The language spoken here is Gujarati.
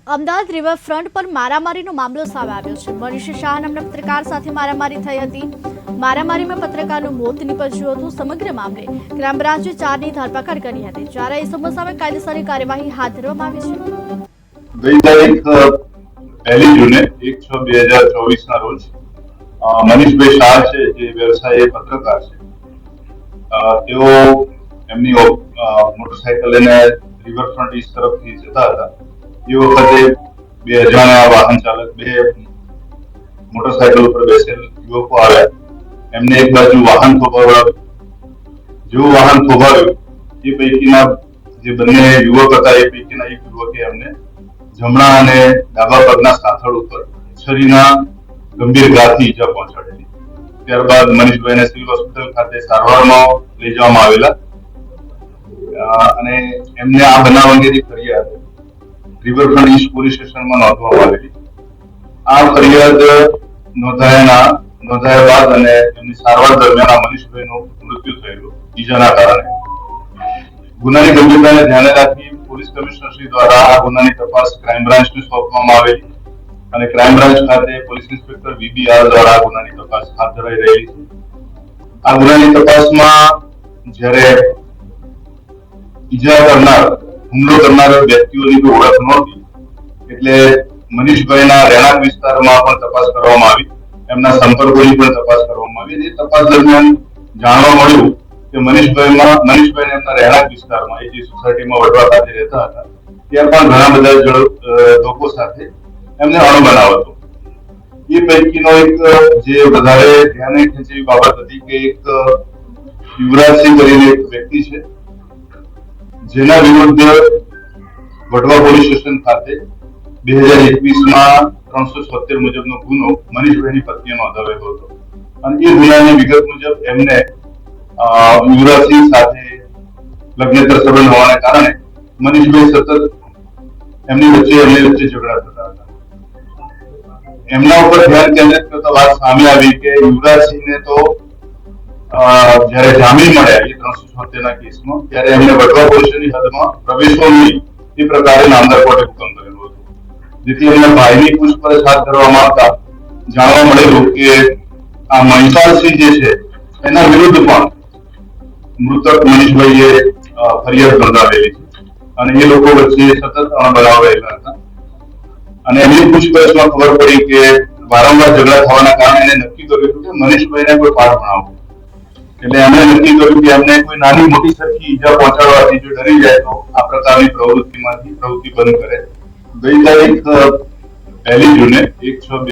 અમદાવાદ રિવરફ્રન્ટ પર મારામારીનો મામલો સામે આવ્યો છે। મનીષ શાહ નામના પત્રકાર સાથે મારામારી થઈ હતી। મારામારીમાં પત્રકારનું મોત નીપજ્યું હતું। સમગ્ર મામલે ક્રાઇમ બ્રાન્ચે 4ની ધરપકડ કરી હતી, જ્યારે ઇસમો સામે કાયદેસરની કાર્યવાહી હાથ ધરવામાં આવી છે। ગઈ તારીખ 1 જૂને 1/6/2024 ના રોજ મનીષભાઈ શાહ છે, જે વ્યવસાય પત્રકાર છે, તેઓ એમની મોટરસાયકલ લઈને રિવરફ્રન્ટ ઈસ્ટ તરફથી જતા હતા। એ વખતે બે અજાણ્યા વાહન ચાલક બે મોટરસાયકલ ઉપર બેસેલ યુવકો આવ્યા। એમને એક બાજુ વાહન થોભાવ્યું। જેવું વાહન થોભાવ્યું એ પૈકીના જે બંને યુવક હતા એ પૈકીના એક યુવકે એમને જમણા અને ડાબા પગના સાથળ ઉપર છરીના ગંભીર ઘાથી ઈજા પહોંચાડેલી। ત્યારબાદ મનીષભાઈને સિવિલ હોસ્પિટલ ખાતે સારવારમાં લઈ જવામાં આવેલા અને એમને આ બનાવ અંગેની ફરિયાદ રિવરફ્રન્ટ ઈસ્ટ પોલીસ સ્ટેશનમાં નોંધવામાં આવેલી। આ ફરિયાદ નોંધાયા બાદ અને એમની સારવાર દરમિયાન મનીષભાઈનું મૃત્યુ થયેલું ઈજાના કારણે। ગુનાની ગંભીરતાને ધ્યાને રાખી પોલીસ કમિશનર શ્રી દ્વારા આ ગુનાની તપાસ ક્રાઇમ બ્રાન્ચને સોંપવામાં આવેલી અને ક્રાઇમ બ્રાન્ચ ખાતે પોલીસ ઇન્સ્પેક્ટર VBR દ્વારા આ ગુનાની તપાસ હાથ ધરાઈ રહેલી છે। આ ગુનાની તપાસમાં જ્યારે ઈજા કરનાર હુમલો કરનાર વ્યક્તિઓની કોઈ ઓળખ નહોતી, એટલે મનીષભાઈના રહેણાંક વિસ્તારમાં પણ તપાસ કરવામાં આવી, એમના સંપર્કોની પણ તપાસ કરવામાં આવી। એ તપાસ દરમિયાન જાણવા મળ્યું કે મનીષભાઈને એમના રહેણાંક વિસ્તારમાં એ જે સોસાયટીમાં વડવા ખાતે રહેતા હતા ત્યાં પણ ઘણા બધા લોકો સાથે એમને અણબનાવ હતો। એ પૈકીનો એક જે વધારે ધ્યાને ખેંચેલી બાબત હતી કે એક યુવરાજસિંહ કરીને એક વ્યક્તિ છે, જેના વિરુદ્ધ વડવા પોલીસ સ્ટેશન ખાતે 2021માં 376 મુજબનો ગુનો મનીષભાઈની પત્નીએ નોંધાવેલો હતો અને એ ગુનાની વિગત મુજબ એમને યુવરાજસિંહ સાથે લગ્નેતર સંબંધ હોવાને કારણે મનીષભાઈ સતત એમની વચ્ચે ઝઘડા થતા હતા। એમના ઉપર ધ્યાન કેન્દ્રિત કરતા વાત સામે આવી કે યુવરાજસિંહને તો જ્યારે જામીન મળ્યા એ 376ના કેસમાં, ત્યારે એમને વડવા પોલીસની હદમાં પ્રવેશવો નહીં એ પ્રકારે નામદાર કોર્ટે હુકમ કરેલો હતો, જેથી એમના ભાઈની પૂછપરછ હાથ ધરવામાં આવતા જાણવા મળેલું કે આ મહિપાલસિંહ જે છે એના વિરુદ્ધ પણ મૃતક મનીષભાઈએ ફરિયાદ નોંધાવેલી છે અને એ લોકો વચ્ચે સતત અણબનાવ રહેલા હતા અને એમની પૂછપરછમાં ખબર પડી કે વારંવાર ઝઘડા થવાના કારણે એને નક્કી કર્યું કે મનીષભાઈને કોઈ પાઠ ભણાવવો। એટલે એમણે નક્કી કર્યું કે એમને કોઈ નાની મોટી સરખી ઈજા પહોંચાડવાથી જો ડરી જાય તો આ પ્રકારની પ્રવૃત્તિ બંધ કરે। ગઈ તારીખ 1 જૂને 1/6